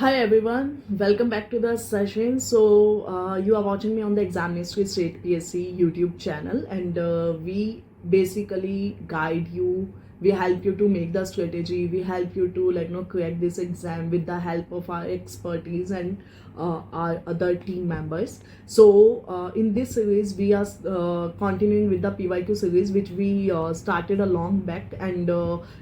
Hi everyone, welcome back to the session. You are watching me on the Exam Ministry State PSC YouTube channel, and we basically guide you. We help you to make the strategy. We help you to crack this exam with the help of our expertise and our other team members. In this series, we are continuing with the PYQ series, which we started a long back, and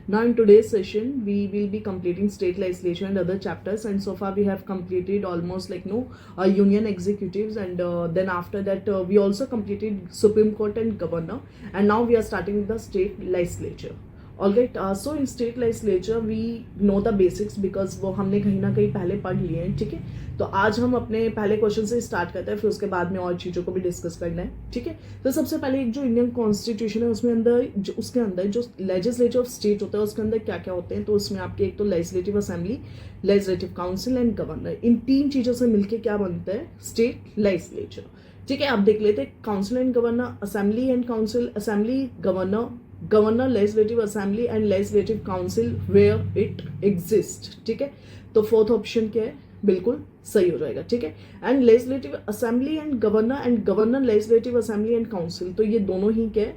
now in today's session, we will be completing state legislation and other chapters. And so far, we have completed almost union executives, and then after that, we also completed Supreme Court and governor, and now we are starting with the state legislature. Alright so in state legislature we know the basics because वो हमने कहीं ना कहीं पहले पढ़ लिए हैं. ठीक है, तो आज हम अपने पहले क्वेश्चन से स्टार्ट करते हैं, फिर उसके बाद में और चीज़ों को भी डिस्कस करना है. ठीक है, तो सबसे पहले एक जो इंडियन कॉन्स्टिट्यूशन है उसके अंदर जो लेजिस्लेचर ऑफ स्टेट होता है उसके अंदर क्या क्या होते हैं. तो उसमें आपके एक तो legislative assembly, legislative council and governor, इन तीन चीज़ों से मिलकर क्या बनता है स्टेट लेजिस्लेचर. ठीक है, आप देख लेते हैं council and governor, assembly and council, assembly governor, governor, legislative assembly and legislative council where it exist. ठीक है, तो फोर्थ ऑप्शन क्या है, बिल्कुल सही हो जाएगा. ठीक है, and legislative assembly and governor legislative assembly and council, तो ये दोनों ही क्या है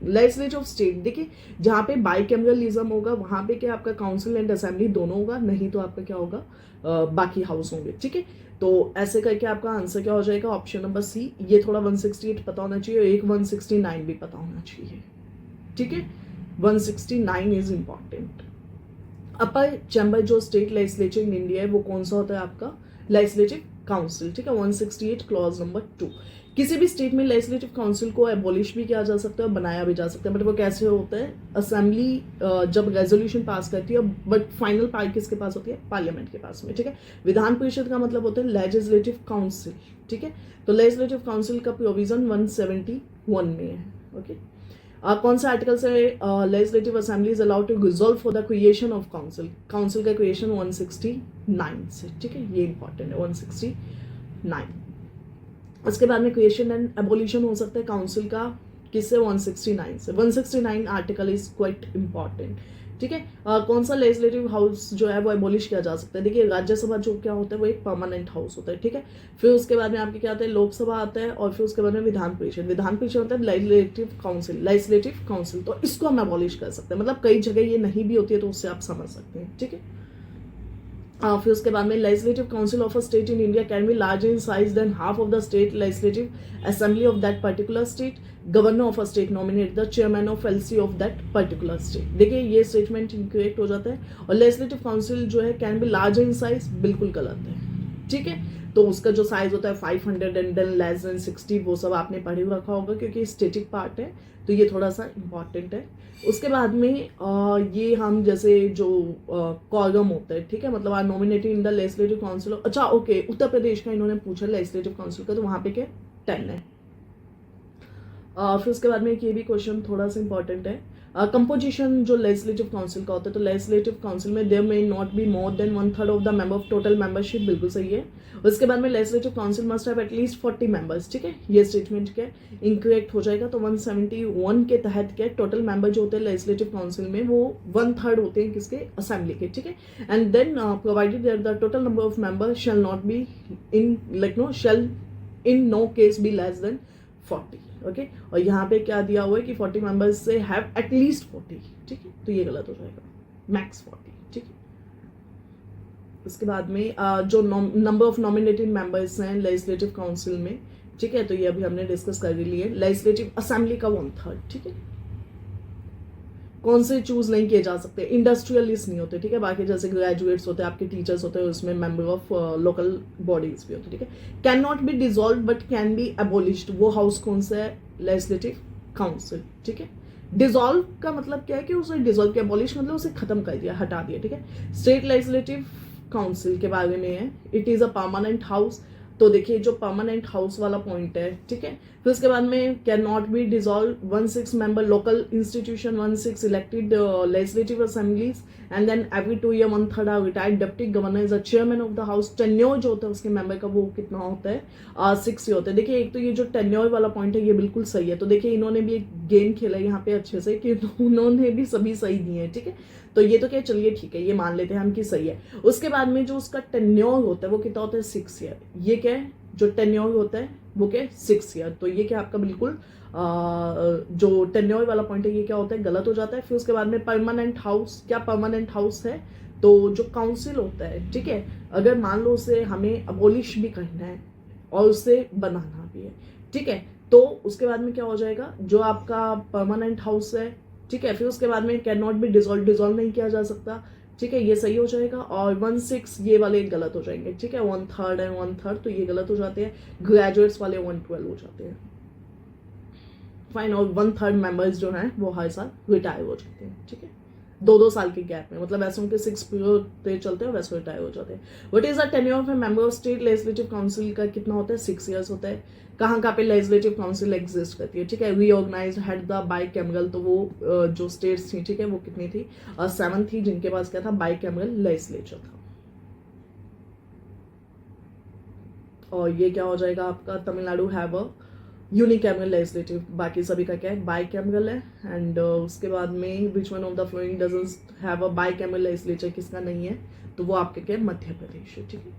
लेजिस्लेचर ऑफ स्टेट. देखिए जहाँ पे बाइकैमरलिज्म होगा वहाँ पे क्या आपका काउंसिल एंड असेंबली दोनों होगा, नहीं तो आपका क्या होगा बाकी हाउस होंगे. ठीक है, तो ऐसे करके आपका आंसर क्या हो जाएगा ऑप्शन नंबर सी. ये थोड़ा 168 पता होना चाहिए और एक 169 भी पता होना चाहिए. ठीक है, 169 इज इंपॉर्टेंट. अपर चैम्बर जो स्टेट लेजिस्लेचर इन इंडिया है वो कौन सा होता है आपका लेजिस्लेटिव काउंसिल. ठीक है, 168 क्लॉज नंबर 2. किसी भी स्टेट में लेजिस्लेटिव काउंसिल को एबॉलिश भी किया जा सकता है और बनाया भी जा सकता है, बट वो कैसे होता है असेंबली जब रेजोल्यूशन पास करती है, बट फाइनल पावर किसके पास होती है पार्लियामेंट के पास में. ठीक है, विधान परिषद का मतलब होता है लेजिस्लेटिव काउंसिल. ठीक है, तो लेजिस्लेटिव काउंसिल का प्रोविजन 171 में है. ओके, कौन सा आर्टिकल से legislative assembly is allowed to resolve for the creation of council. Council का क्रिएशन 169 से. ठीक है, ये इंपॉर्टेंट है 169. उसके बाद में क्रिएशन एंड एबोलिशन हो सकता है काउंसिल का किससे 169 से. 169 आर्टिकल इज क्वाइट इंपॉर्टेंट. ठीक है, कौन सा लेजिस्लेटिव हाउस जो है वो एबोलिश किया जा सकता है. देखिए राज्यसभा जो क्या होता है वो एक परमानेंट हाउस होता है. ठीक है, फिर उसके बाद में आपके क्या आता है लोकसभा आता है, और फिर उसके बाद में विधान परिषद होता है लेजिस्लेटिव काउंसिल. तो इसको हम एबोलिश कर सकते हैं, मतलब कई जगह ये नहीं भी होती है, तो उससे आप समझ सकते हैं. ठीक है, फिर उसके बाद में legislative council of a state in India can be large in size than half of the state legislative assembly of that particular state. Governor of a state nominate the chairman of LC of that particular state. देखिए ये statement incorrect हो जाता है, और legislative council जो है can be large in size बिल्कुल गलत है. ठीक है, तो उसका जो साइज होता है 500 एंड देन लेस देन 60, वो सब आपने पढ़े हुए रखा होगा क्योंकि स्टेटिक पार्ट है, तो ये थोड़ा सा इंपॉर्टेंट है. उसके बाद में ये हम जैसे जो कॉलम होता है, ठीक है, मतलब are nominated in the legislative council. अच्छा ओके, उत्तर प्रदेश का इन्होंने पूछा लेजिस्लेटिव काउंसिल का, तो वहाँ पे क्या 10 है. फिर उसके बाद में ये भी क्वेश्चन थोड़ा सा इंपॉर्टेंट है. कंपोजिशन जो लेजिस्लेटिव काउंसिल का होता है, तो लेजिस्लेटिव काउंसिल में there may not be more than 1/3 of the member of total membership, बिल्कुल सही है. उसके बाद में legislative council must have at least 40 members. ठीक है, ये स्टेटमेंट क्या इनकरेक्ट हो जाएगा. तो 171 के तहत क्या टोटल मेंबर जो होते हैं लेजिस्लेटिव काउंसिल में वो 1/3 होते हैं किसके असेंबली के. ठीक है, and then provided that the total number of member shall not be in shall in no case be less than 40. Okay, और यहाँ पे क्या दिया हुआ है कि 40 मेंबर्स से हैव एटलीस्ट 40. ठीक है, तो ये गलत हो जाएगा, मैक्स 40. ठीक है, उसके बाद में जो नंबर ऑफ नॉमिनेटेड मेंबर्स हैं लेजिस्लेटिव काउंसिल में, ठीक है, तो ये अभी हमने डिस्कस कर लिए. लेजिस्लेटिव असेंबली का 1/3. ठीक है, कौन से चूज नहीं किए जा सकते, इंडस्ट्रियलिस्ट नहीं होते. ठीक है, बाकी जैसे ग्रेजुएट्स होते हैं, आपके टीचर्स होते हैं, उसमें मेंबर ऑफ लोकल बॉडीज भी होते हैं. ठीक है, can not be dissolve but can be एबोलिश्ड, वो हाउस कौन सा है लेजिस्लेटिव काउंसिल. ठीक है, डिजॉल्व का मतलब क्या है कि उसे डिजॉल्व किया, एबोलिश मतलब उसे खत्म कर दिया, हटा दिया. ठीक है, स्टेट लेजिस्लेटिव काउंसिल के बारे में है, it is a permanent house. तो देखिए जो परमानेंट हाउस वाला पॉइंट है. ठीक है, फिर उसके बाद में can not be dissolve 16 member local institution, 16 elected legislative assemblies and then every 2 year 1/3 are retired. Deputy governor is a chairman of the house. Tenure जो होता है उसके मेंबर का वो कितना होता है 6 ईयर होता है. देखिए एक तो ये जो टेन्योर वाला पॉइंट है ये बिल्कुल सही है. तो देखिए इन्होंने भी एक गेम खेला है यहाँ पे अच्छे से कि उन्होंने भी सभी सही दिए हैं. ठीक है, तो ये तो क्या, चलिए ठीक है, ये मान लेते हैं हम कि सही है. उसके बाद में जो उसका टेन्योर होता है वो कितना होता है 6 ईयर. ये क्या है, जो टेन्योर होता है वो क्या है 6 ईयर. तो ये क्या आपका बिल्कुल जो टेन्योर वाला पॉइंट है ये क्या होता है, गलत हो जाता है. फिर उसके बाद में परमानेंट हाउस, क्या परमानेंट हाउस है, तो जो काउंसिल होता है, ठीक है, अगर मान लो उसे हमें अबोलिश भी करना है और उसे बनाना भी है, ठीक है, तो उसके बाद में क्या हो जाएगा, जो आपका परमानेंट हाउस है, ठीक है, फिर उसके बाद में कैन नॉट बी डिसॉल्व नहीं किया जा सकता. ठीक है, ये सही हो जाएगा. और 1/6 ये वाले गलत हो जाएंगे. ठीक है, 1/3 एंड 1/3 तो ये गलत हो जाते हैं. ग्रेजुएट्स वाले 1/12 हो जाते हैं. फाइन. और 1/3 मेंबर्स जो हैं वो हर साल रिटायर हो जाते हैं. ठीक है, 2-2 साल के गैप में, मतलब ऐसे उनके 6 पीरियड चलते हैं वैसे रिटायर हो जाते हैं. What is the tenure of A member of state legislative council का कितना होता है 6 ईयर्स होता है. कहाँ पे लेजिस्लेटिव काउंसिल एग्जिस्ट करती है. ठीक है, रीऑर्गेनाइज्ड हेड द बाइकैमरल. तो वो जो स्टेट्स थी, ठीक है, वो कितनी थी 7 थी, जिनके पास क्या था बाइकैमरल लेजिस्लेचर था. और ये क्या हो जाएगा आपका, Tamil Nadu have a unicameral legislative. बाकी सभी का क्या है बाइकैमरल है. एंड उसके बाद में विच one of the flowing doesn't have a bicameral legislature, किसका नहीं है, तो वो आपके क्या है मध्य प्रदेश है. ठीक है,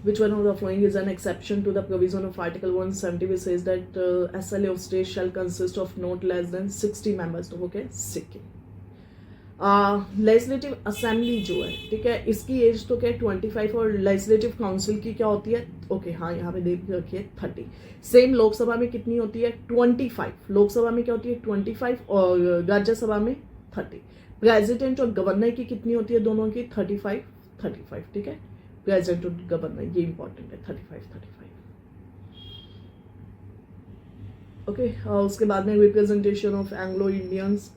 which one of the following is an exception to the provision of Article 170 which says that SLA of state shall consist of not less than 60 members. तो वो क्या है सिक्किम. लेजिस्लेटिव असेंबली जो है, ठीक है, इसकी एज तो क्या है 25. और लेजिस्लेटिव काउंसिल की क्या होती है, ओके हाँ यहाँ पे देख रखिए 30. सेम लोकसभा में कितनी होती है 25. लोकसभा में क्या होती है 25 और राज्यसभा में 30. प्रेसिडेंट और गवर्नर की कितनी होती है दोनों की 35. ठीक है, प्रेसिडेंट और गवर्नर ये इंपॉर्टेंट है 35. ओके, उसके बाद में रिप्रेजेंटेशन ऑफ एंग्लो इंडियंस,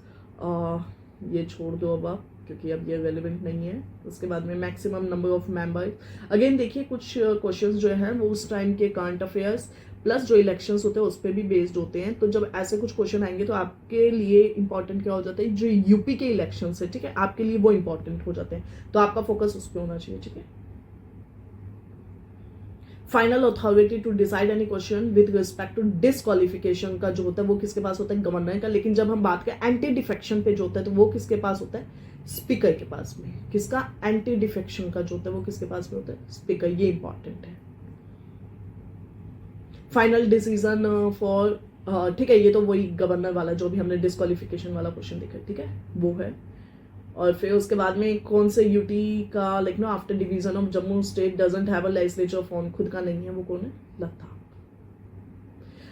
ये छोड़ दो अब आप, क्योंकि अब ये रेलिवेंट नहीं है. उसके बाद में maximum number of member. Again देखिए कुछ क्वेश्चंस जो हैं वो उस टाइम के करंट अफेयर्स प्लस जो इलेक्शंस होते हैं उस पर भी बेस्ड होते हैं. तो जब ऐसे कुछ क्वेश्चन आएंगे तो आपके लिए इंपॉर्टेंट क्या हो जाता है, जो यूपी के इलेक्शंस है, ठीक है, आपके लिए वो इंपॉर्टेंट हो जाते हैं. तो आपका फोकस उस पर होना चाहिए. ठीक है, final authority to decide any question with respect to disqualification का जो होता है वो किसके पास होता है गवर्नर का. लेकिन जब हम बात करें एंटी डिफेक्शन पे जो होता है तो वो किसके पास होता है स्पीकर के पास में. किसका, एंटी डिफेक्शन का जो होता है वो किसके पास में होता है स्पीकर. ये इंपॉर्टेंट है. फाइनल डिसीजन फॉर, ठीक है, ये तो वही गवर्नर वाला जो भी हमने डिसक्वालिफिकेशन वाला क्वेश्चन देखा, ठीक है, वो है. और फिर उसके बाद में कौन से यूटी का like know after division of Jammu state doesn't have a legislature of own, खुद का नहीं है, वो कौन है लद्दाख.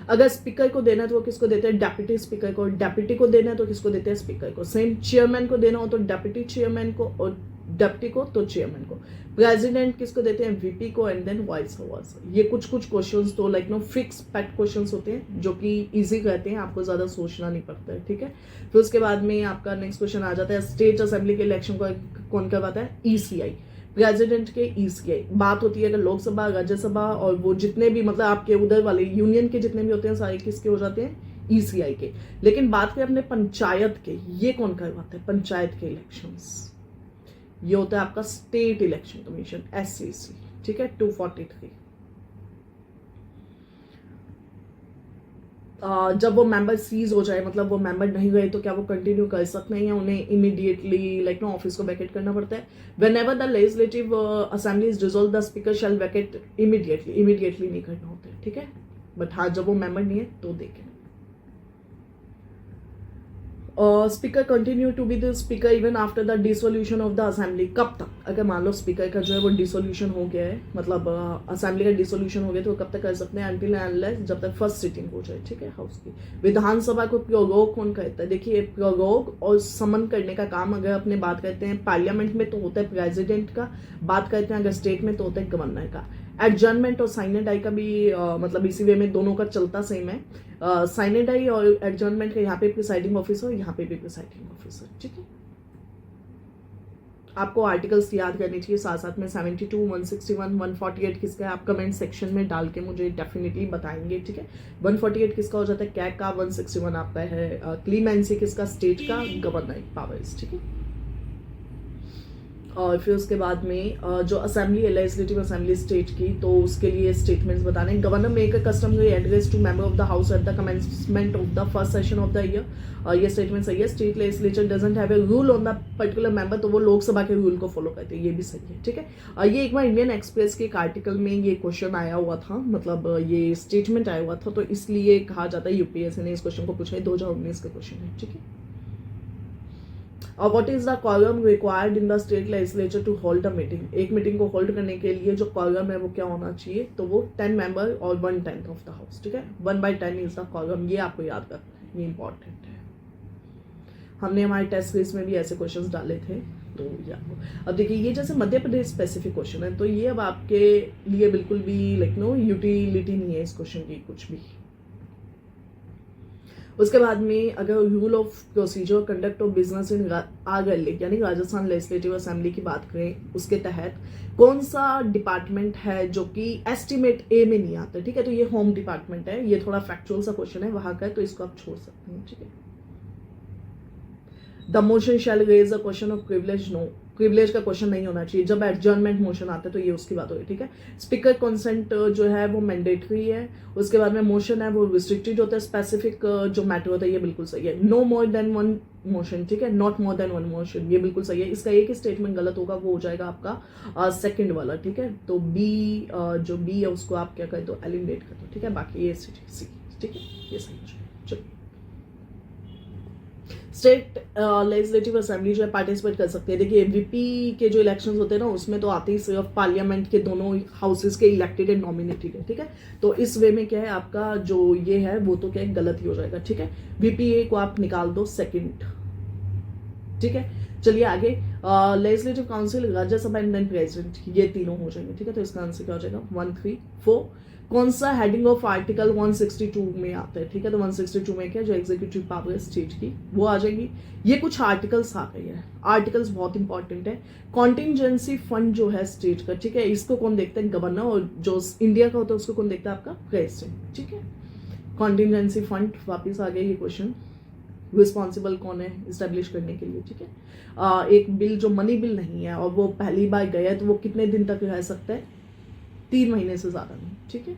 अगर स्पीकर को देना है तो वो किसको देते हैं डेप्यूटी स्पीकर को. डेप्यूटी को देना है तो किसको देते हैं स्पीकर को. सेम चेयरमैन को देना हो तो डेप्यूटी चेयरमैन को, और डेप्टी को तो चेयरमैन को. प्रेसिडेंट किसको देते हैं वीपी को, एंड देन वाइस वर्सा. ये कुछ क्वेश्चंस तो like no fix fact questions होते हैं जो कि इजी रहते हैं, आपको ज्यादा सोचना नहीं पड़ता है. ठीक है, फिर उसके बाद में आपका नेक्स्ट क्वेश्चन आ जाता है स्टेट असेंबली के इलेक्शन को कौन करवाता है ईसीआई. प्रेसिडेंट के ईसीआई. बात होती है अगर लोकसभा राज्यसभा और वो जितने भी मतलब आपके उधर वाले यूनियन के जितने भी होते हैं सारे किसके हो जाते हैं ईसीआई के. लेकिन बात करें अपने पंचायत के, ये कौन करवाता है पंचायत के इलेक्शंस, ये होता है आपका स्टेट इलेक्शन कमीशन एससीसी. ठीक है, 243. जब वो मेंबर सीज हो जाए, मतलब वो मेंबर नहीं गए, तो क्या वो कंटिन्यू कर सकते हैं, उन्हें इमीडिएटली लाइक नो ऑफिस को वैकेट करना पड़ता है. Whenever the legislative assembly is dissolve the speaker shall vacate immediately नहीं करना होता है. ठीक है, बट हाँ जब वो मेंबर नहीं है तो देखें. Speaker continue to be the speaker even after the dissolution of the assembly. कब तक, अगर मान लो स्पीकर का जो है वो डिसोल्यूशन हो गया है, मतलब असेंबली का डिसोल्यूशन हो गया, तो कब तक कर सकते हैं अनटिल अनलेस जब तक फर्स्ट सिटिंग हो जाए. ठीक है, हाउस की. विधानसभा को प्रोरोग कौन करता है. देखिए प्रोरोग और समन करने का काम अगर अपने बात करते हैं पार्लियामेंट में तो होता है प्रेसिडेंट का, बात करते हैं अगर स्टेट में तो होता है गवर्नर का. एडजर्नमेंट और साइनेडाई का भी मतलब इसी वे में दोनों का चलता सेम है. साइनेडाई और एडजर्नमेंट का यहाँ पे प्रिसाइडिंग ऑफिसर, यहाँ पे भी प्रिसाइडिंग ऑफिसर. ठीक है, आपको आर्टिकल्स याद करने चाहिए साथ साथ में। 72, 161, 148 किसका है आप कमेंट सेक्शन में डाल के मुझे डेफिनेटली बताएंगे, ठीक है। 148 किसका हो जाता है कैग का, 161 आपका है क्लीमेंसी किसका, स्टेट का गवर्नर पावर्स, ठीक है। और फिर उसके बाद में जो असेंबली लेजिस्लेटिव असेंबली स्टेट की, तो उसके लिए स्टेटमेंट्स बताने। Governor make a customary address to member of the house at the commencement of the first session of the year. ये स्टेटमेंट सही है। State legislature doesn't have a rule on the particular member, तो वो लोकसभा के rule को follow करते हैं, ये भी सही है, ठीक है। ये एक बार इंडियन एक्सप्रेस के एक आर्टिकल में ये क्वेश्चन आया हुआ था, मतलब ये स्टेटमेंट आया हुआ था, तो इसलिए कहा जाता है यूपीएससी ने इस क्वेश्चन को पूछा है। 2019 का क्वेश्चन है, ठीक है। What is the quorum required in the state legislature to hold a meeting. एक मीटिंग को होल्ड करने के लिए जो quorum है वो क्या होना चाहिए, तो वो 10 मेंबर और 1/10 ऑफ द हाउस, ठीक है। 1/10 इज द quorum, ये आपको याद रखना है, ये इंपॉर्टेंट है। हमने हमारे टेस्ट सीरीज में भी ऐसे क्वेश्चंस डाले थे, तो या अब देखिए ये जैसे मध्य प्रदेश स्पेसिफिक क्वेश्चन है, तो ये अब आपके लिए बिल्कुल भी लाइक नो यूटिलिटी नहीं है इस क्वेश्चन की कुछ भी। उसके बाद में अगर rule of procedure conduct of business in आगरली यानी राजस्थान लेजिस्लेटिव असेंबली की बात करें, उसके तहत कौन सा डिपार्टमेंट है जो कि एस्टिमेट ए में नहीं आता, ठीक है। तो ये होम डिपार्टमेंट है, ये थोड़ा फैक्चुअल सा क्वेश्चन है वहां का, तो इसको आप छोड़ सकते हैं, ठीक है। The motion shall raise a question of privilege, no privilege का क्वेश्चन नहीं होना चाहिए। जब एडजर्नमेंट मोशन आता है तो ये उसकी बात होगी, ठीक है। स्पीकर कंसेंट जो है वो मैंडेटरी है। उसके बाद में मोशन है वो रिस्ट्रिक्टेड होता है, स्पेसिफिक जो मैटर होता है ये बिल्कुल सही है। No more than one motion, ठीक है, not more than one motion, ये बिल्कुल सही है। इसका एक ही स्टेटमेंट गलत होगा, वो हो जाएगा आपका सेकंड वाला, ठीक है। तो बी जो बी है उसको आप क्या कर दो, एलिमिनेट कर दो, ठीक है। बाकी ये सी, ठीक है, ये सही हो जाएगा। चलो, स्टेट लेजिस्लेटिव असेंबली जो है पार्टिसिपेट कर सकते हैं। देखिए वीपी के जो इलेक्शंस होते हैं ना, उसमें तो आते ही सिर्फ पार्लियामेंट के दोनों हाउसेस के इलेक्टेड एंड नॉमिनेटेड है, ठीक है। तो इस वे में क्या है आपका जो ये है वो तो क्या है गलत ही हो जाएगा, ठीक है। वीपीए को आप निकाल दो सेकंड, ठीक है। चलिए आगे, legislative council, Rajya Sabha and then president, ये तीनों हो जाएंगे, ठीक है। तो इसका आंसर क्या हो जाएगा 1, 3, 4। कौन सा हेडिंग ऑफ आर्टिकल 162 में आता है, ठीक है। तो 162 में क्या जो एग्जीक्यूटिव पावर स्टेट की वो आ जाएगी। ये कुछ आर्टिकल्स आ गए हैं, आर्टिकल्स बहुत इंपॉर्टेंट है। कॉन्टिजेंसी फंड जो है स्टेट का, ठीक है, इसको कौन देखता है, गवर्नर, और जो इंडिया का होता है उसको कौन देखता है, आपका प्रेसिडेंट, ठीक है। कॉन्टिजेंसी फंड वापिस आ गया ये क्वेश्चन। रिस्पॉन्सिबल कौन है इस्टेब्लिश करने के लिए, ठीक है। एक बिल जो मनी बिल नहीं है और वो पहली बार गया है तो वो कितने दिन तक रह सकता है, 3 महीने से ज्यादा नहीं, ठीक है।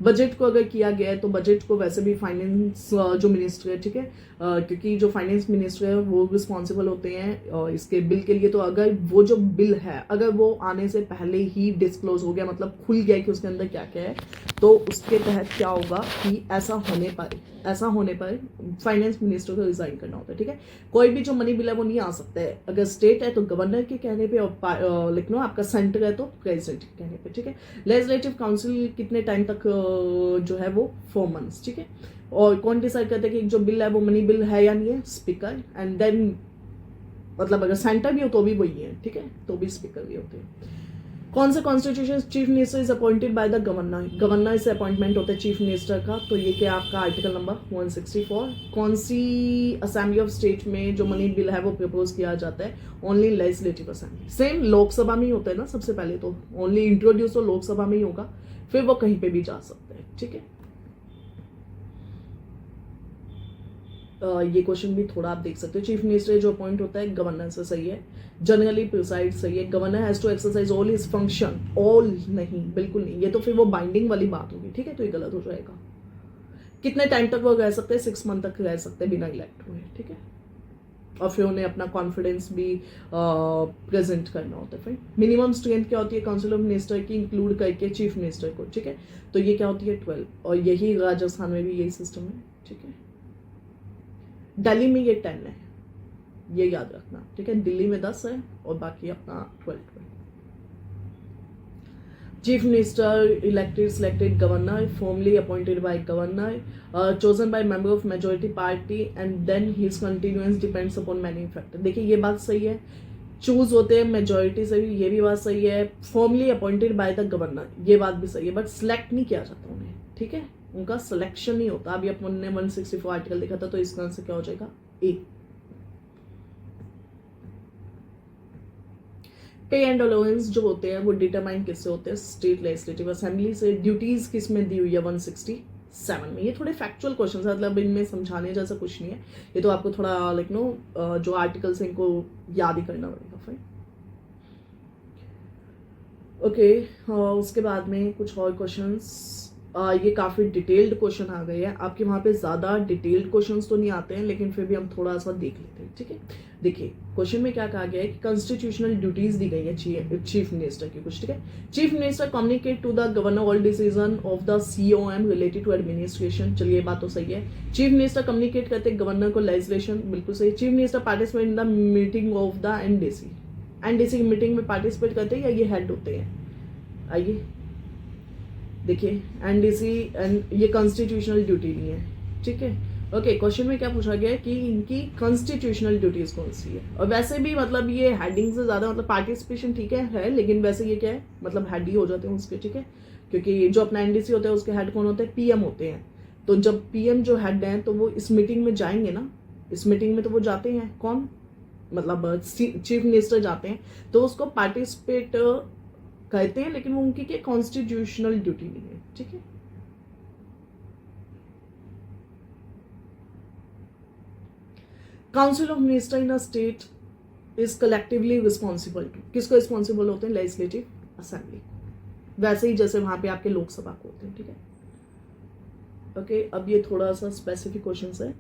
बजट को अगर किया गया है तो बजट को वैसे भी फाइनेंस जो मिनिस्टर है, ठीक है, क्योंकि जो फाइनेंस मिनिस्टर है वो रिस्पॉन्सिबल होते हैं इसके बिल के लिए। तो अगर वो जो बिल है अगर वो आने से पहले ही डिस्क्लोज हो गया, मतलब खुल गया कि उसके अंदर क्या क्या है, तो उसके तहत क्या होगा कि ऐसा होने पर फाइनेंस मिनिस्टर को रिजाइन करना होता है, ठीक है। कोई भी जो मनी बिल है वो नहीं आ सकता है। अगर स्टेट है तो गवर्नर के कहने पे, और लिख लो आपका सेंटर है तो प्रेसिडेंट के कहने पे, ठीक है। लेजिस्लेटिव काउंसिल कितने टाइम तक जो है वो 4 मंथ्स, ठीक है। और कौन डिसाइड करता है कि जो बिल है वो मनी बिल है या नहीं है, स्पीकर। एंड देन मतलब अगर सेंटर भी हो तो भी वही है, ठीक है, तो भी स्पीकर भी होते हैं। कौन सा constitution chief minister is appointed by the governor, governor से अपॉइंटमेंट होता है चीफ मिनिस्टर का। तो ये क्या आपका आर्टिकल नंबर 164। कौन सी असेंबली ऑफ स्टेट में जो मनी बिल है वो प्रपोज किया जाता है, only legislative assembly. Same Lok Sabha में ही होता है ना, सबसे पहले तो ओनली इंट्रोड्यूस तो लोकसभा में ही होगा, फिर वो कहीं पे भी जा सकते हैं, ठीक है। ये क्वेश्चन भी थोड़ा आप देख सकते हो। चीफ मिनिस्टर जो अपॉइंट होता है गवर्नर से, सही है। जनरली प्रिसाइड, सही है। Governor has to exercise all his function, all नहीं, बिल्कुल नहीं, ये तो फिर वो बाइंडिंग वाली बात होगी, ठीक है, तो ये गलत हो जाएगा। कितने टाइम तक वो रह सकते हैं, 6 मंथ तक रह सकते हैं बिना इलेक्ट हुए, ठीक है। और फिर उन्हें अपना कॉन्फिडेंस भी प्रेजेंट करना होता है। फिर मिनिमम स्ट्रेंथ क्या होती है काउंसिल ऑफ मिनिस्टर की इंक्लूड करके चीफ मिनिस्टर को, ठीक है। तो ये क्या होती है 12, और यही राजस्थान में भी यही सिस्टम है, ठीक है। दिल्ली में ये 10 है, ये याद रखना, ठीक है। दिल्ली में 10 है और बाकी अपना 12। Chief minister elected selected governor, formally appointed by governor, chosen by member of majority party and then his continuance depends upon many factor. देखिए ये बात सही है, चूज होते हैं मेजोरिटी से भी, ये भी बात सही है। Formally appointed by the governor, ये बात भी सही है, बट सिलेक्ट नहीं किया जाता उन्हें, ठीक है, उनका सिलेक्शन नहीं होता। अभी अपन ने 164 आर्टिकल देखा था, तो इसका आंसर क्या हो जाएगा, ए। पे एंड अलाउंस जो होते हैं वो डिटरमाइन किससे होते हैं, स्टेट लेजिस्लेटिव असेंबली से। ड्यूटीज किस में दी हुई है, 167 में। ये थोड़े फैक्चुअल क्वेश्चन है, मतलब इनमें समझाने जैसा कुछ नहीं है, ये तो आपको थोड़ा लाइक नो जो आर्टिकल्स हैं इनको याद ही करना पड़ेगा। Fine, okay. उसके बाद में कुछ और क्वेश्चंस, ये काफ़ी डिटेल्ड क्वेश्चन आ गए हैं आपके वहाँ पे। ज़्यादा डिटेल्ड क्वेश्चंस तो नहीं आते हैं, लेकिन फिर भी हम थोड़ा सा देख लेते हैं, ठीक है। देखिए क्वेश्चन में क्या कहा गया है कि कॉन्स्टिट्यूशनल ड्यूटीज दी गई है चीफ मिनिस्टर की कुछ, ठीक है। Chief minister communicate to the governor all decision of the COM related to administration. चलिए ये बात तो सही है। चीफ मिनिस्टर कम्युनिकेट करते हैं गवर्नर को लेजिस्लेशन, बिल्कुल सही। Chief minister participate in the meeting of the NDC की मीटिंग में पार्टिसिपेट करते हैं या ये हेड होते हैं। आइए देखिए NDC एंड ये कॉन्स्टिट्यूशनल ड्यूटी नहीं है, ठीक है। ओके, क्वेश्चन में क्या पूछा गया है कि इनकी कॉन्स्टिट्यूशनल ड्यूटीज कौन सी है। और वैसे भी मतलब ये हेडिंग से ज्यादा मतलब पार्टिसिपेशन ठीक है, लेकिन वैसे ये क्या है, मतलब हेड ही हो जाते हैं उसके, ठीक है। क्योंकि जो अपना NDC होता है उसके हेड कौन होते हैं, PM होते हैं। तो जब PM जो हेड हैं तो वो इस मीटिंग में जाएंगे ना, इस मीटिंग में तो वो जाते हैं, कौन, मतलब चीफ मिनिस्टर जाते हैं, तो उसको पार्टिसिपेट कहते हैं, लेकिन वो उनकी क्या कॉन्स्टिट्यूशनल ड्यूटी नहीं है, ठीक है। Council of minister in a state is collectively responsible to, किसको रिस्पॉन्सिबल होते हैं, लेजिस्लेटिव असेंबली। वैसे ही जैसे वहां पे आपके लोकसभा को होते हैं, ठीक है। ओके, अब ये थोड़ा सा स्पेसिफिक क्वेश्चन है,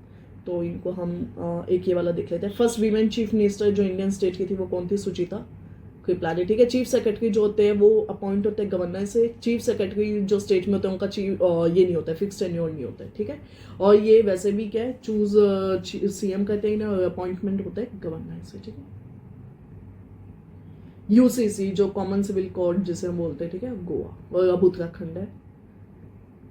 तो इनको हम एक ये वाला देख लेते हैं। फर्स्ट वीमेन चीफ मिनिस्टर जो इंडियन स्टेट की थी वो कौन थी, सुचिता कृपलानी, ठीक है। चीफ सेक्रेटरी जो होते हैं वो अपॉइंट होते हैं गवर्नर से। चीफ सेक्रेटरी जो स्टेट में होते हैं उनका चीफ ये नहीं होता है, फिक्स टेन्योर नहीं होता है, ठीक है। और ये वैसे भी क्या है, चूज CM कहते हैं ना, अपॉइंटमेंट होता है गवर्नर से, ठीक है। UCC जो कॉमन सिविल कोड जिसे हम बोलते हैं, ठीक है, गोवा और अब उत्तराखंड है।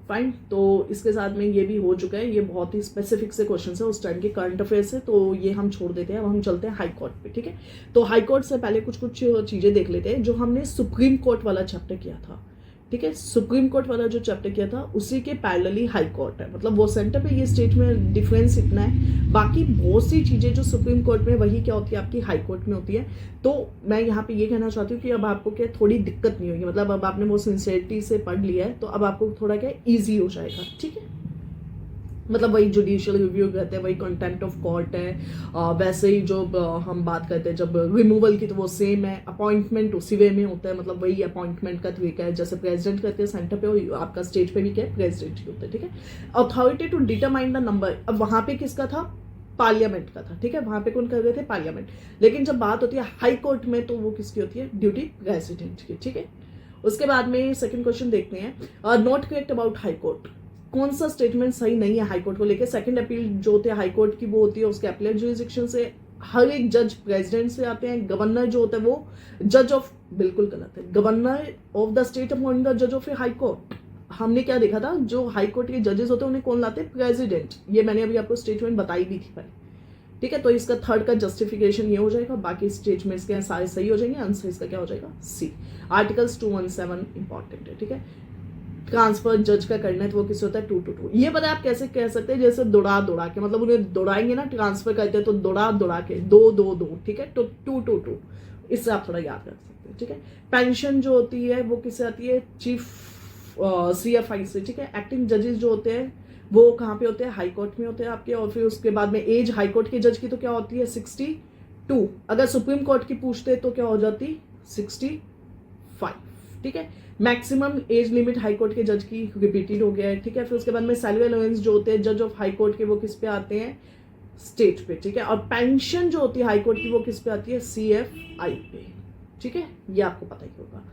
फाइन, तो इसके साथ में ये भी हो चुका है। ये बहुत ही स्पेसिफिक से क्वेश्चन है उस टाइम के करंट अफेयर्स से, तो ये हम छोड़ देते हैं। अब हम चलते हैं हाई कोर्ट पे, ठीक है। तो हाई कोर्ट से पहले कुछ चीजें देख लेते हैं जो हमने सुप्रीम कोर्ट वाला चैप्टर किया था, ठीक है। सुप्रीम कोर्ट वाला जो चैप्टर किया था उसी के पैरेलली हाई कोर्ट है, मतलब वो सेंटर पे, ये स्टेट में डिफरेंस इतना है। बाकी बहुत सी चीजें जो सुप्रीम कोर्ट में वही क्या होती है, आपकी हाई कोर्ट में होती है। तो मैं यहाँ पे ये कहना चाहती हूँ कि अब आपको क्या थोड़ी दिक्कत नहीं होगी, मतलब अब आपने वो सिंसियरिटी से पढ़ लिया है तो अब आपको थोड़ा क्या ईजी हो जाएगा, ठीक है। मतलब वही जुडिशियल रिव्यू कहते हैं, वही कंटेम्प्ट ऑफ कोर्ट है। वैसे ही जो हम बात करते हैं जब रिमूवल की, तो वो सेम है। अपॉइंटमेंट उसी वे में होता है, मतलब वही अपॉइंटमेंट का तरीका है। जैसे प्रेसिडेंट करते हैं सेंटर पे, आपका स्टेट पे भी क्या है, प्रेसिडेंट ही होता है, ठीक है। Authority to determine the number, अब वहां पे किसका था, पार्लियामेंट का था, ठीक है। वहां पे कौन कर रहे थे, पार्लियामेंट। लेकिन जब बात होती है हाई कोर्ट में तो वो किसकी होती है, ड्यूटी प्रेसिडेंट की, ठीक है। उसके बाद में सेकंड क्वेश्चन देखते हैं, not correct about high court. कौन सा स्टेटमेंट सही नहीं है हाई कोर्ट को लेकर। सेकंड अपील जो होती है हाई कोर्ट की वो होती है उसके अपीलेट जुरिसडिक्शन से। हर एक जज प्रेसिडेंट से आते हैं। गवर्नर जो होता है वो जज ऑफ, बिल्कुल गलत है, governor of the state appoint the जज ऑफ ए हाई कोर्ट। हमने क्या देखा था, जो हाई कोर्ट के जजेस होते हैं उन्हें कौन लाते हैं, प्रेसिडेंट। ये मैंने अभी आपको स्टेटमेंट बताई भी थी पहले, ठीक है। तो इसका थर्ड का जस्टिफिकेशन ये हो जाएगा, बाकी स्टेटमेंट्स के सारे सही हो जाएंगे। आंसर इसका क्या हो जाएगा, C। आर्टिकल्स 217 इंपॉर्टेंट है, ठीक है। ट्रांसफर जज का करना है तो वो किससे होता है, 2 ये पता है आप कैसे कह सकते हैं, जैसे दौड़ा दौड़ा के, मतलब उन्हें दौड़ाएंगे ना, ट्रांसफर करते हैं तो दौड़ा दौड़ा के, 2 ठीक है, तो 2 इससे आप थोड़ा याद रख सकते हैं, ठीक है। पेंशन जो होती है वो किससे आती है, चीफ CFI से, ठीक है। एक्टिंग जजेस जो होते हैं वो कहाँ पे होते हैं, हाई कोर्ट में होते हैं आपके। और फिर उसके बाद में एज हाई कोर्ट के जज की तो क्या होती है, 62। अगर सुप्रीम कोर्ट की पूछते तो क्या हो जाती, 65, ठीक है। Maximum age limit high court के जज की रिपीटेड हो गया है, ठीक है। फिर उसके बाद में सैलरी अलाउंस जो होते हैं जज ऑफ हाई कोर्ट के वो किस पे आते हैं, स्टेट पे, ठीक है। और पेंशन जो होती है हाई कोर्ट की वो किस पे आती है, CFI पे, ठीक है। ये आपको पता ही होगा।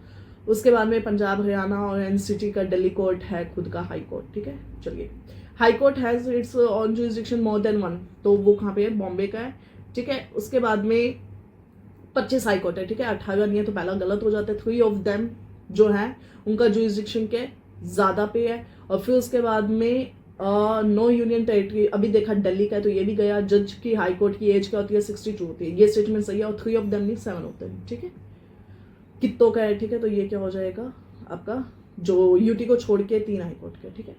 उसके बाद में पंजाब हरियाणा और NCT का दिल्ली कोर्ट है खुद का हाई कोर्ट, ठीक है। चलिए, high court has its on jurisdiction more than 1, तो वो कहाँ पे है, बॉम्बे का है, ठीक है। उसके बाद में 25 हाई कोर्ट है, ठीक है। 18 नहीं है तो पहला गलत हो जाता है। 3 ऑफ देम जो है उनका जुरिसडिक्शन के ज्यादा पे है। और फिर उसके बाद में नो यूनियन टेरिटरी, अभी देखा दिल्ली का है तो ये भी गया। जज की हाई कोर्ट की एज क्या होती है, 62 होती है, ये स्टेटमेंट सही है। और 3 ऑफ देम नहीं, 7 होते हैं, ठीक है। कितों का है, ठीक है। तो ये क्या हो जाएगा आपका, जो UT को छोड़ के 3 हाई कोर्ट का, ठीक है।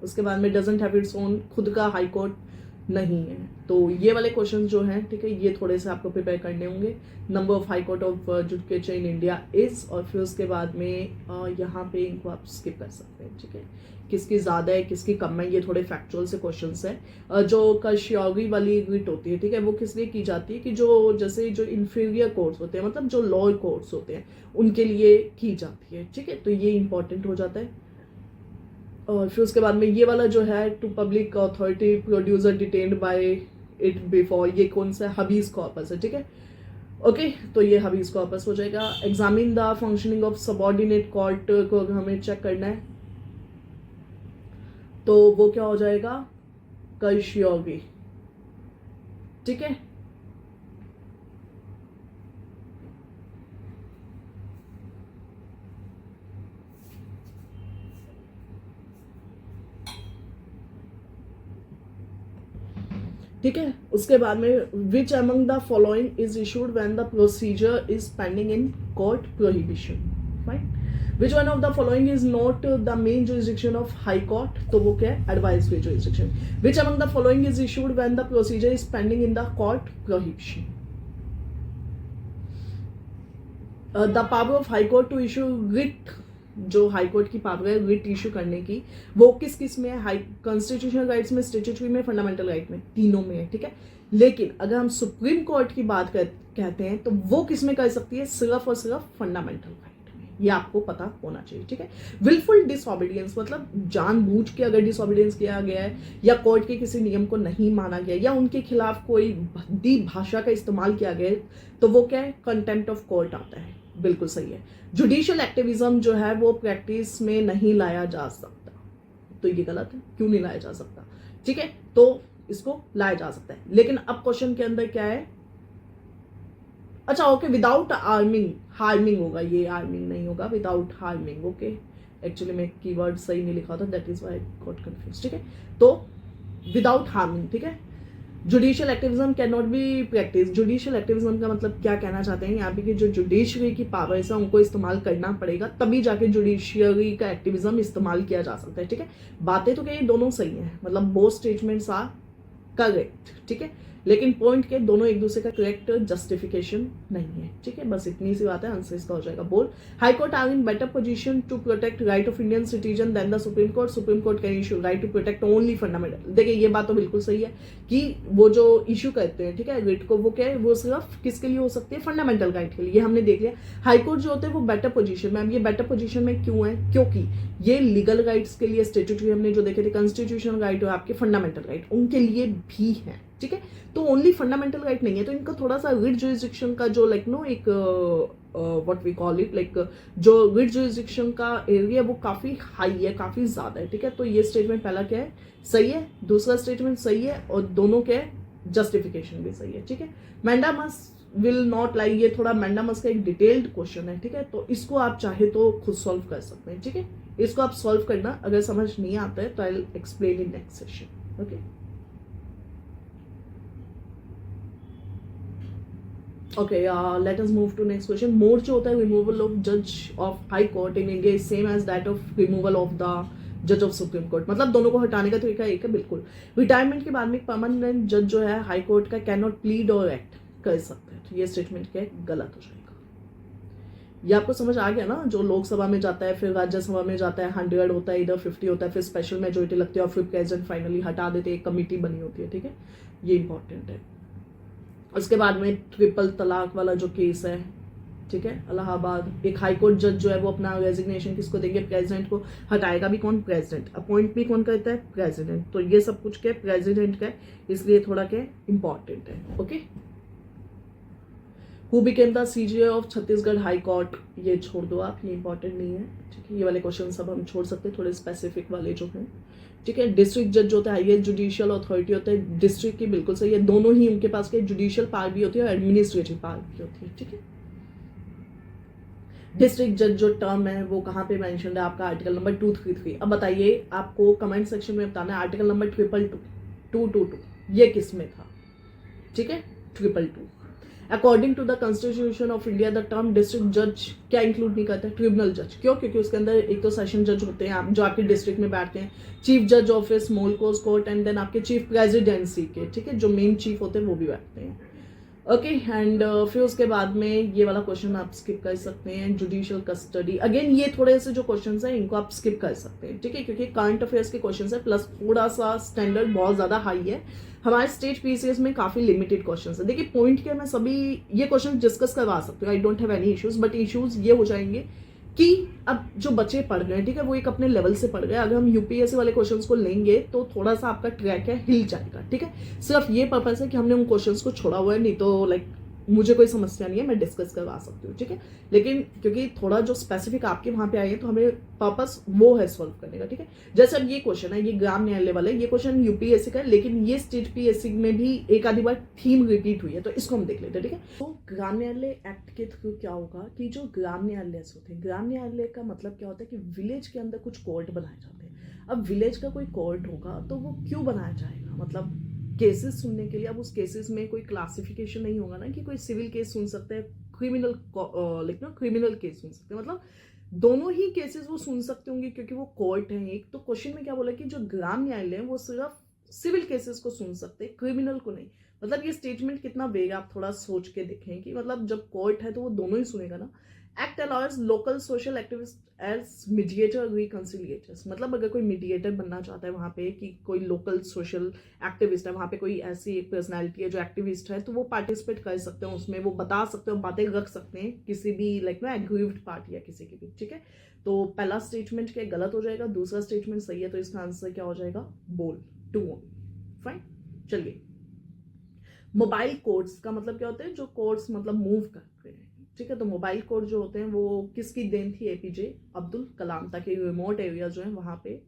उसके बाद में डजंट हैव इट्स ओन खुद का हाई कोर्ट, नहीं है। तो ये वाले क्वेश्चन जो हैं, ठीक है, ये थोड़े से आपको प्रिपेयर करने होंगे। Number of high court of judicature in India is, और फिर उसके बाद में यहाँ पे इनको आप स्किप कर सकते हैं, ठीक है, किसकी ज़्यादा है किसकी कम है, ये थोड़े फैक्चुअल से क्वेश्चंस हैं। जो कशियोगी वाली रिट होती है, ठीक है, वो किस लिए की जाती है कि जो जैसे जो इन्फीरियर कोर्ट्स होते हैं, मतलब जो लोअर कोर्ट्स होते हैं, उनके लिए की जाती है, ठीक है, तो ये इंपॉर्टेंट हो जाता है। और फिर उसके बाद में ये वाला जो है, to public authority producer detained by it before, ये कौन सा हबीज कॉर्पस है, ठीक है, ओके, तो ये हबीज कॉर्पस हो जाएगा। Examine the functioning of subordinate court को हमें चेक करना है, तो वो क्या हो जाएगा, कशियोगी, ठीक है। ठीक है, उसके बाद में which among the following is issued when the procedure is pending in court prohibition, right. Which one of the following is not the main jurisdiction of high court, तो वो क्या है, advisory jurisdiction. Which among the following is issued when the procedure is pending in the court prohibition. The power of high court to issue writ, जो high court की power है writ issue करने की, वो किस किस में है, हाई कॉन्स्टिट्यूशनल राइट्स में, स्टैट्यूटरी में, फंडामेंटल राइट में, तीनों में है, ठीक है। लेकिन अगर हम सुप्रीम कोर्ट की बात कहते हैं तो वो किस में कर सकती है, सिर्फ और सिर्फ फंडामेंटल राइट में, ये आपको पता होना चाहिए, ठीक है। विलफुल डिसओबीडियंस मतलब जानबूझ के अगर डिसओबीडियंस किया गया है, या कोर्ट के किसी नियम को नहीं माना गया, या उनके खिलाफ कोई भद्दी भाषा का इस्तेमाल किया गया, तो वो क्या है, कंटेम्प्ट ऑफ कोर्ट आता है, बिल्कुल सही है। जुडिशियल एक्टिविज्म जो है वो प्रैक्टिस में नहीं लाया जा सकता, तो ये गलत है, क्यों नहीं लाया जा सकता, ठीक है, तो इसको लाया जा सकता है। लेकिन अब क्वेश्चन के अंदर क्या है, अच्छा ओके, विदाउट आर्मिंग, हार्मिंग होगा, ये आर्मिंग नहीं होगा, विदाउट हार्मिंग, ओके, एक्चुअली मैं कीवर्ड सही नहीं लिखा था, that is why I got confuse, ठीक है, तो विदाउट हार्मिंग, ठीक है। Judicial activism can not B practice, judicial activism का मतलब क्या कहना चाहते हैं यहाँ पे कि जो जुडिशरी की पावर्स है उनको इस्तेमाल करना पड़ेगा, तभी जाके जुडिशियरी का एक्टिविज्म इस्तेमाल किया जा सकता है, ठीक है। बातें तो क्या ये दोनों सही हैं, मतलब बोथ स्टेटमेंट्स आर करेक्ट, ठीक है, लेकिन पॉइंट के दोनों एक दूसरे का करेक्ट जस्टिफिकेशन नहीं है, ठीक है, बस इतनी सी बात है, आंसर इसका हो जाएगा बोल। High court are in better position to protect right of Indian citizen than the supreme court, supreme court can issue right to protect only fundamental. देखिए ये बात तो बिल्कुल सही है कि वो जो इशू करते हैं, ठीक है, रिट को, वो क्या है, वो सिर्फ किसके लिए हो सकती है, फंडामेंटल राइट के लिए, ये हमने देख लिया। हाई कोर्ट जो होते हैं वो बेटर पोजीशन में, अब ये बेटर पोजीशन में क्यों है, क्योंकि ये लीगल राइट्स के लिए, स्टैट्यूटरी हमने जो देखे थे, कॉन्स्टिट्यूशनल राइट और आपके फंडामेंटल राइट, उनके लिए भी है, ठीक है, तो ओनली फंडामेंटल राइट नहीं है, तो इनका थोड़ा सा रिट जुरिसडिक्शन का जो लाइक नो एक what we call it, like जो रिट जुरिसडिक्शन का एरिया वो काफी हाई है, काफी ज्यादा है, ठीक है। तो ये स्टेटमेंट पहला क्या है, सही है, दूसरा स्टेटमेंट सही है, और दोनों क्या है, जस्टिफिकेशन भी सही है, ठीक है। मैंडामस विल नॉट लाई, ये थोड़ा मैंडामस का एक डिटेल्ड क्वेश्चन है, ठीक है, तो इसको आप चाहे तो खुद सॉल्व कर सकते हैं, ठीक है, इसको आप सॉल्व करना, अगर समझ नहीं आता है तो I will explain in next session, okay. Okay, let us move to next question. Mode जो होता है रिमूवल ऑफ जज of high court in India is same as that of removal of the जज ऑफ सुप्रीम कोर्ट, मतलब दोनों को हटाने का तरीका एक है, बिल्कुल। रिटायरमेंट के बाद में परमानेंट जज जो है हाई कोर्ट का कैन नॉट प्लीड और एक्ट कर सकते हैं, तो ये स्टेटमेंट क्या है, गलत हो जाएगा। ये आपको समझ आ गया ना, जो लोकसभा में जाता है, फिर राज्यसभा में जाता है, 100 होता है, इधर 50 होता है, फिर स्पेशल मेजोरिटी लगती है, और फिर प्रेसिडेंट फाइनली हटा देते हैं, एक कमिटी बनी होती है, ठीक है, ये इंपॉर्टेंट है। उसके बाद में ट्रिपल तलाक वाला जो केस है, ठीक है, इलाहाबाद, एक हाई कोर्ट जज जो है वो अपना रेजिग्नेशन किसको देंगे, प्रेसिडेंट को, हटाएगा भी कौन, प्रेसिडेंट, अपॉइंट भी कौन करता है, प्रेसिडेंट, तो ये सब कुछ क्या है, प्रेसिडेंट का है, इसलिए थोड़ा क्या इंपॉर्टेंट है, okay. Who became the CJ of Chhattisgarh high court, ये छोड़ दो आप, ये इंपॉर्टेंट नहीं है, ठीक है, ये वाले क्वेश्चन सब हम छोड़ सकते हैं, थोड़े स्पेसिफिक वाले जो हैं, ठीक है। डिस्ट्रिक्ट जज होता है, हाईएस्ट जुडिशियल अथॉरिटी होता है, डिस्ट्रिक्ट की बिल्कुल सही है, दोनों ही उनके पास के जुडिशियल पावर भी होती है और एडमिनिस्ट्रेटिव पावर भी होती है, ठीक है। डिस्ट्रिक्ट जज जो टर्म है वो कहाँ पे मेंशन है, आपका आर्टिकल नंबर 233। अब बताइए, आपको कमेंट सेक्शन में बताना है आर्टिकल नंबर 222 ये किस में था, ठीक है, 222। According to the constitution of India the term district जज क्या इंक्लूड नहीं करता है? ट्रिब्यूनल जज। क्यों? क्योंकि उसके अंदर एक तो सेशन जज होते हैं जो आपके डिस्ट्रिक्ट में बैठते हैं, चीफ जज office small course court, and then आपके चीफ प्रेसिडेंसी के, ठीक है, जो मेन चीफ होते हैं वो भी बैठते हैं। ओके एंड फिर उसके बाद में ये वाला क्वेश्चन आप स्किप कर सकते हैं, जुडिशियल कस्टडी। अगेन ये थोड़े से जो क्वेश्चंस हैं इनको आप स्किप कर सकते हैं, ठीक है, क्योंकि करंट अफेयर्स के क्वेश्चंस है, प्लस थोड़ा सा स्टैंडर्ड बहुत ज़्यादा हाई है। हमारे स्टेट पीसीएस में काफ़ी लिमिटेड क्वेश्चंस है। देखिए पॉइंट क्या, मैं सभी ये क्वेश्चन डिस्कस करवा सकती हूँ, I don't have any issues, but issues ये हो जाएंगे कि अब जो बच्चे पढ़ रहे हैं, ठीक है, वो एक अपने लेवल से पढ़ रहे हैं। अगर हम यूपीएससी वाले क्वेश्चंस को लेंगे तो थोड़ा सा आपका ट्रैक है हिल जाएगा, ठीक है। सिर्फ ये पर्पस है कि हमने उन क्वेश्चंस को छोड़ा हुआ है, नहीं तो लाइक मुझे कोई समस्या नहीं है, मैं डिस्कस करवा सकती हूँ, ठीक है। लेकिन क्योंकि थोड़ा जो स्पेसिफिक आपके वहां पे आए हैं तो हमें पर्पस वो है सॉल्व करने का, ठीक है। जैसे अब ये क्वेश्चन है, ये ग्राम न्यायालय वाला है, ये क्वेश्चन यूपीएससी का है, लेकिन ये स्टेट पीएससी में भी एक आधी बार थीम रिपीट हुई है, तो इसको हम देख लेते हैं, ठीक है। तो ग्राम न्यायालय एक्ट के थ्रू क्या होगा कि जो ग्राम न्यायालय होते हैं, ग्राम न्यायालय का मतलब क्या होता है कि विलेज के अंदर कुछ कोर्ट बनाए जाते हैं। अब विलेज का कोई कोर्ट होगा तो वो क्यों बनाया जाएगा, मतलब केसेस सुनने के लिए। अब उस केसेस में कोई क्लासिफिकेशन नहीं होगा ना कि कोई सिविल केस सुन सकते हैं, क्रिमिनल लाइक ना क्रिमिनल केस सुन सकते हैं, मतलब दोनों ही केसेस वो सुन सकते होंगे क्योंकि वो कोर्ट है एक। तो क्वेश्चन में क्या बोला कि जो ग्राम न्यायालय है वो सिर्फ सिविल केसेस को सुन सकते हैं, क्रिमिनल को नहीं। मतलब ये स्टेटमेंट कितना वेग, आप थोड़ा सोच के देखें कि मतलब जब कोर्ट है तो वो दोनों ही सुनेगा ना। Act allows local social activist as mediator reconciliators. मतलब अगर कोई मीडिएटर बनना चाहता है वहां पे, कि कोई लोकल सोशल एक्टिविस्ट है वहां पे, कोई ऐसी एक पर्सनैलिटी है जो एक्टिविस्ट है, तो वो पार्टिसिपेट कर सकते हैं उसमें, वो बता सकते हैं, बातें रख सकते हैं किसी भी लाइक ना एग्रीव्ड पार्टी या किसी की भी, ठीक है। तो पहला स्टेटमेंट क्या गलत हो जाएगा, दूसरा स्टेटमेंट सही है, तो इसका आंसर क्या हो जाएगा, बोल टू ओन। फाइन, चलिए। मोबाइल कोर्ट्स का मतलब क्या होता है, जो कोर्ट्स मतलब मूव करते हैं, ठीक है। तो मोबाइल कोर्ट जो होते हैं वो किसकी देन थी, एपीजे अब्दुल कलाम, ताकि रिमोट एरिया जो है वहां पे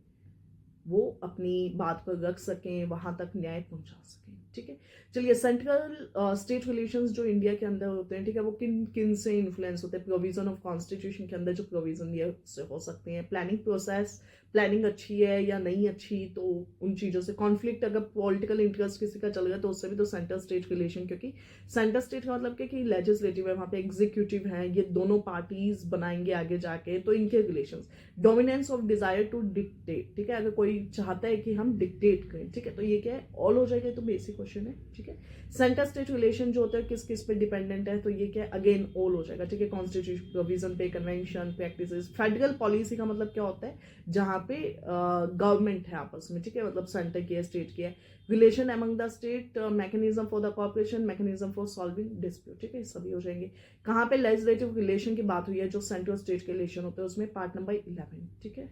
वो अपनी बात पर रख सकें, वहां तक न्याय पहुंचा सकें, ठीक है। चलिए, सेंट्रल स्टेट रिलेशंस जो इंडिया के अंदर होते हैं, ठीक है, वो किन किन से इन्फ्लुएंस होते हैं। प्रोविजन ऑफ कॉन्स्टिट्यूशन के अंदर जो प्रोविजन ये से हो सकते हैं, प्लानिंग प्रोसेस, प्लानिंग अच्छी है या नहीं अच्छी, तो उन चीज़ों से। कॉन्फ्लिक्ट, अगर पॉलिटिकल इंटरेस्ट किसी का चल रहा है तो उससे भी। तो सेंटर स्टेट रिलेशन, क्योंकि सेंटर स्टेट का मतलब क्या कि लेजिस्लेटिव है, वहाँ पे एग्जीक्यूटिव है, ये दोनों पार्टीज बनाएंगे आगे जाके, तो इनके relations. Dominance of desire to dictate, ठीक है, अगर कोई चाहता है कि हम डिक्टेट करें, ठीक है, तो ये क्या है, ऑल हो जाएगा, तो बेसिक क्वेश्चन है, ठीक है। सेंटर स्टेट रिलेशन जो होता है किस किस पे डिपेंडेंट है, तो ये क्या है, अगेन ऑल हो जाएगा, ठीक है। कॉन्स्टिट्यूशन प्रोविजन पे, कन्वेंशन, प्रैक्टिसेस। फेडरल पॉलिसी का मतलब क्या होता है, जहां पे गवर्नमेंट है आपस में, ठीक है, मतलब सेंटर की है, स्टेट की है। Relation among the state, mechanism for the corporation, mechanism for solving dispute, ठीक है, सभी हो जाएंगे। कहाँ पे लेजिस्लेटिव रिलेशन की बात हुई है, जो सेंट्रल स्टेट के रिलेशन होते हैं उसमें, पार्ट नंबर 11, ठीक है।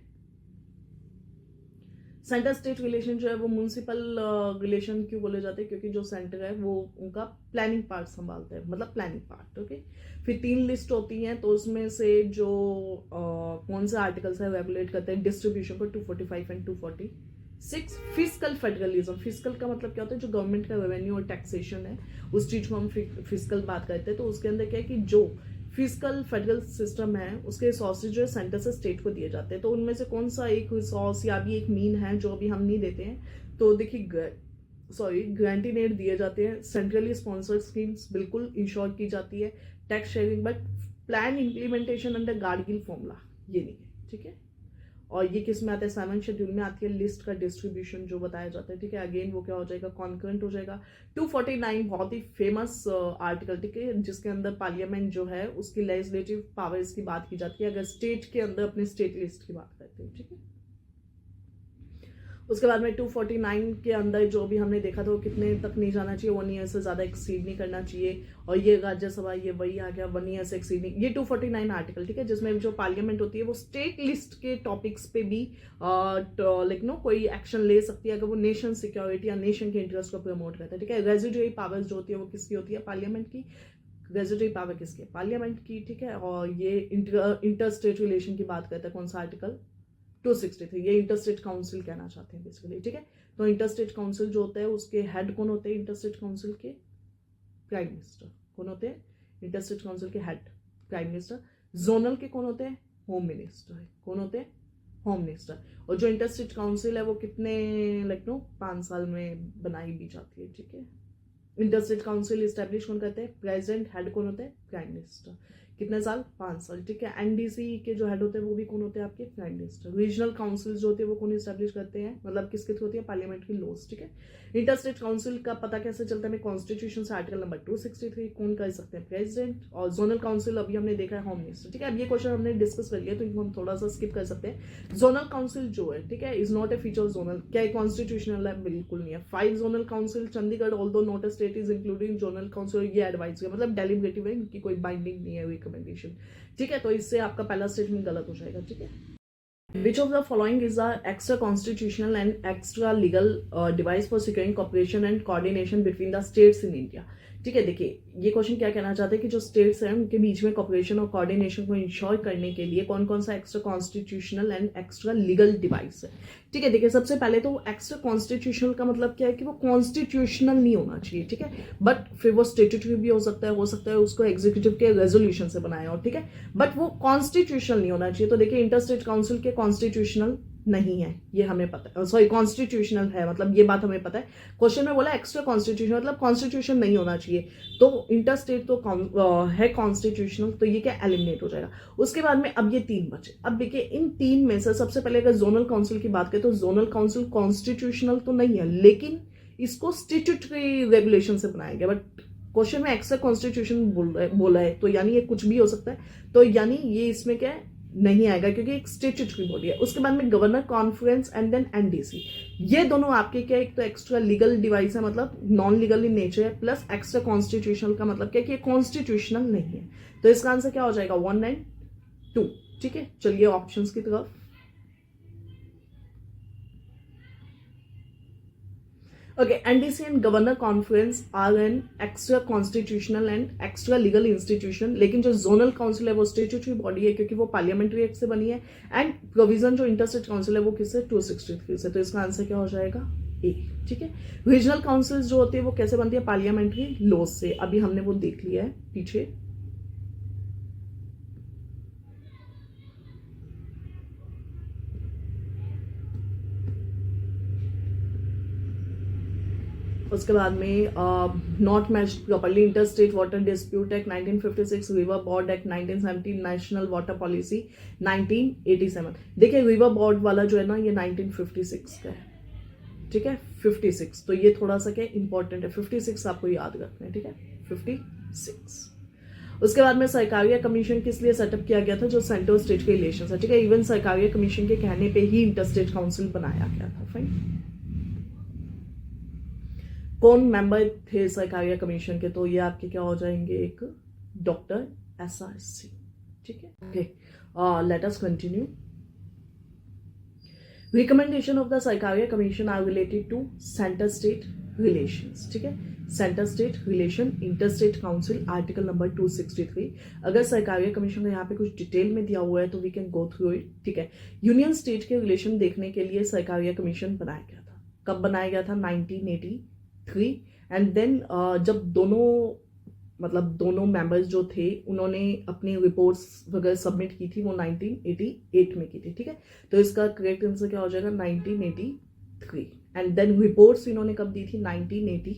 सेंटर स्टेट रिलेशन जो है वो म्यूनसिपल रिलेशन क्यों बोले जाते हैं, क्योंकि जो सेंटर है वो उनका प्लानिंग पार्ट संभालता है, मतलब प्लानिंग पार्ट, ओके। फिर 3 लिस्ट होती हैं, तो उसमें से जो कौन सा आर्टिकल्स है रेगुलेट करते हैं डिस्ट्रीब्यूशन को, 245 एंड 246। फिजिकल फेडरलिज्म, फिजिकल का मतलब क्या होता है, जो गवर्नमेंट का रेवेन्यू और टैक्सेशन है उस चीज को हम फिजिकल बात करते हैं। तो उसके अंदर क्या है कि जो फिजिकल फेडरल सिस्टम है उसके रिसोर्सेज जो है सेंटर से स्टेट को दिए जाते हैं, तो उनमें से कौन सा एक रिसोर्स या भी एक मीन है जो अभी हम नहीं देते हैं। तो देखिए ग्रांटिंग एड दिए जाते हैं, सेंट्रली स्पॉन्सर्ड स्कीम्स बिल्कुल इंश्योर की जाती है, tax sharing, but plan implementation under Gadgil formula ये नहीं है, ठीक है। और ये किस में आता है, 7 शेड्यूल में आती है, लिस्ट का डिस्ट्रीब्यूशन जो बताया जाता है, ठीक है। अगेन वो क्या हो जाएगा, कॉन्करेंट हो जाएगा। 249 बहुत ही फेमस आर्टिकल, ठीक है, जिसके अंदर पार्लियामेंट जो है उसकी लेजिस्लेटिव पावर्स की बात की जाती है, अगर स्टेट के अंदर अपने स्टेट लिस्ट की बात करते हैं, ठीक है। उसके बाद में 249 के अंदर जो भी हमने देखा था वो कितने तक नहीं जाना चाहिए, 1 ईयर से ज़्यादा एक्सीड नहीं करना चाहिए। और ये राज्यसभा ये वही आ गया, 1 ईयर से एक्सीड नहीं, ये 249 आर्टिकल, ठीक है, जिसमें जो पार्लियामेंट होती है वो स्टेट लिस्ट के टॉपिक्स पे भी लाइक नो कोई एक्शन ले सकती है अगर वो नेशन सिक्योरिटी या नेशन के इंटरेस्ट को प्रमोट करता है, ठीक है। रेजिडुअरी पावर्स जो होती है वो किसकी होती है, पार्लियामेंट की। रेजिडुअरी पावर किसकी है, पार्लियामेंट की, ठीक है। और ये इंटर स्टेट रिलेशन की बात करता है, कौन सा आर्टिकल, 263, ये इंटरस्टेट काउंसिल कहना चाहते हैं बेसिकली, ठीक है। तो इंटरस्टेट काउंसिल जो होता है उसके हेड कौन होते हैं, इंटरस्टेट काउंसिल के प्राइम मिनिस्टर। कौन होते हैं, इंटरस्टेट काउंसिल के हेड प्राइम मिनिस्टर। जोनल के कौन होते हैं, होम मिनिस्टर। कौन होते हैं, होम मिनिस्टर। और जो इंटरस्टेट काउंसिल है वो कितने लाइक नो 5 साल में बनाई भी जाती है, ठीक है, इंटर स्टेट काउंसिल इस्टेब्लिश कौन करते हैं? प्रेसिडेंट। हेड कौन होते हैं? Prime minister. कितने साल? 5 साल। ठीक है। एनडीसी के जो हेड होते हैं वो भी कौन होते हैं? आपके प्राइम मिनिस्टर। रीजनल काउंसिल जो होते हैं वो कौन इस्टेब्लिश करते हैं? मतलब किसके थ्रू होती है? पार्लियामेंट की लॉज। ठीक है। इंटर स्टेट काउंसिल का पता कैसे चलता है? कॉन्स्टिट्यूशन से आर्टिकल नंबर 263 कौन कर सकते हैं? प्रेसिडेंट। और जोनल काउंसिल अभी हमने देखा है होम मिनिस्टर। ठीक है। अब ये क्वेश्चन हमने डिस्कस कर लिया तो इनको हम थोड़ा सा स्किप कर सकते हैं। जोनल काउंसिल जो है, ठीक है, is not a feature of zonal. क्या कॉन्स्टिट्यूशनल है? बिल्कुल नहीं है। 5 zonal council, Chandigarh although not a state is including zonal council, ये एडवाइस है, मतलब डेलिब्रेटिव है, इनकी कोई बाइंडिंग नहीं है रिकमेंडेशन। ठीक है। तो इससे आपका पहला स्टेटमेंट गलत हो जाएगा। ठीक है। Which of the following is the extra constitutional and extra legal device for securing cooperation and coordination between the states in India? ठीक है। देखिए ये क्वेश्चन क्या कहना चाहते हैं कि जो स्टेट्स हैं उनके बीच में कॉपरेशन और कोऑर्डिनेशन को इंश्योर करने के लिए कौन कौन सा extra constitutional and extra legal device है। ठीक है। देखिए सबसे पहले तो एक्स्ट्रा कॉन्स्टिट्यूशनल का मतलब क्या है कि वो कॉन्स्टिट्यूशनल नहीं होना चाहिए। ठीक है। बट फिर वो स्टेट्यूटरी भी हो सकता है उसको एग्जीक्यूटिव के रेजोल्यूशन से बनाया हो। ठीक है। बट वो कॉन्स्टिट्यूशनल नहीं होना चाहिए। तो देखिए इंटर स्टेट काउंसिल के कॉन्स्टिट्यूशनल नहीं है, ये हमें पता है। सॉरी, कॉन्स्टिट्यूशनल है, मतलब ये बात हमें पता है। क्वेश्चन में बोला एक्स्ट्रा कॉन्स्टिट्यूशन, मतलब कॉन्स्टिट्यूशन नहीं होना चाहिए। तो इंटर स्टेट तो है कॉन्स्टिट्यूशनल, तो ये क्या एलिमिनेट हो जाएगा। उसके बाद में अब ये 3 बचे। अब देखिए इन 3 में से सबसे पहले अगर जोनल काउंसिल की बात करें तो जोनल काउंसिल कॉन्स्टिट्यूशनल तो नहीं है, लेकिन इसको स्टैट्यूटरी रेगुलेशन से बनाया गया। बट क्वेश्चन में एक्स्ट्रा कॉन्स्टिट्यूशन बोला है, तो यानी ये कुछ भी हो सकता है। तो यानी ये इसमें क्या है, नहीं आएगा, क्योंकि एक स्टैट्यूटरी बॉडी है। उसके बाद में governor conference and then NDC, ये दोनों आपके क्या, एक तो एक्स्ट्रा लीगल डिवाइस है, मतलब नॉन लीगल इन नेचर है, प्लस एक्स्ट्रा कॉन्स्टिट्यूशनल का मतलब क्या कि ये कॉन्स्टिट्यूशनल नहीं है। तो इसका आंसर क्या हो जाएगा? 1 and 2। ठीक है। चलिए ऑप्शंस की तरफ। Okay, NDC and Governor Conference are an extra constitutional and extra legal institution, लेकिन जो जोनल काउंसिल है वो स्टेट्यूटरी बॉडी है, क्योंकि वो पार्लियामेंट्री एक्ट से बनी है। एंड प्रोविजन जो इंटरस्टेट काउंसिल है वो किससे? 263 से। तो इसका आंसर क्या हो जाएगा? ए। ठीक है। रीजनल काउंसिल जो होती है वो कैसे बनती है? पार्लियामेंट्री लॉज से। अभी हमने वो देख लिया है पीछे। उसके बाद में not matched properly, inter state water dispute act 1956, river board act 1970, national water policy 1987। देखिए रिवर बोर्ड वाला जो है ना ये 1956 का है। ठीक है। 56, तो ये थोड़ा सा क्या इंपॉर्टेंट है, 56 आपको याद रखना है। ठीक है। 56। उसके बाद में सरकारिया कमीशन किस लिए सेटअप किया गया था? जो सेंट्रल स्टेट के रिलेशन है। ठीक है। इवन सरकारिया कमीशन के कहने पे ही इंटर स्टेट काउंसिल बनाया गया था। फाइन। कौन मेंबर थे सरकारिया कमीशन के? तो ये आपके क्या हो जाएंगे? एक डॉक्टर SRC। ठीक है। Okay, let us continue. Recommendation of the Sarkaria commission are related to centre state relations. ठीक है। Centre state relation, inter state council, article number 263। अगर सरकारिया कमीशन का यहाँ पे कुछ डिटेल में दिया हुआ है तो we can go through it. ठीक है। यूनियन स्टेट के रिलेशन देखने के लिए सरकारिया कमीशन बनाया गया था। कब बनाया गया था? 1983। एंड देन जब दोनों मेंबर्स जो थे उन्होंने अपनी रिपोर्ट्स वगैरह सबमिट की थी वो 1988 में की थी। ठीक है। तो इसका करेक्ट आंसर क्या हो जाएगा? 1983। एंड देन रिपोर्ट्स इन्होंने कब दी थी? 1988।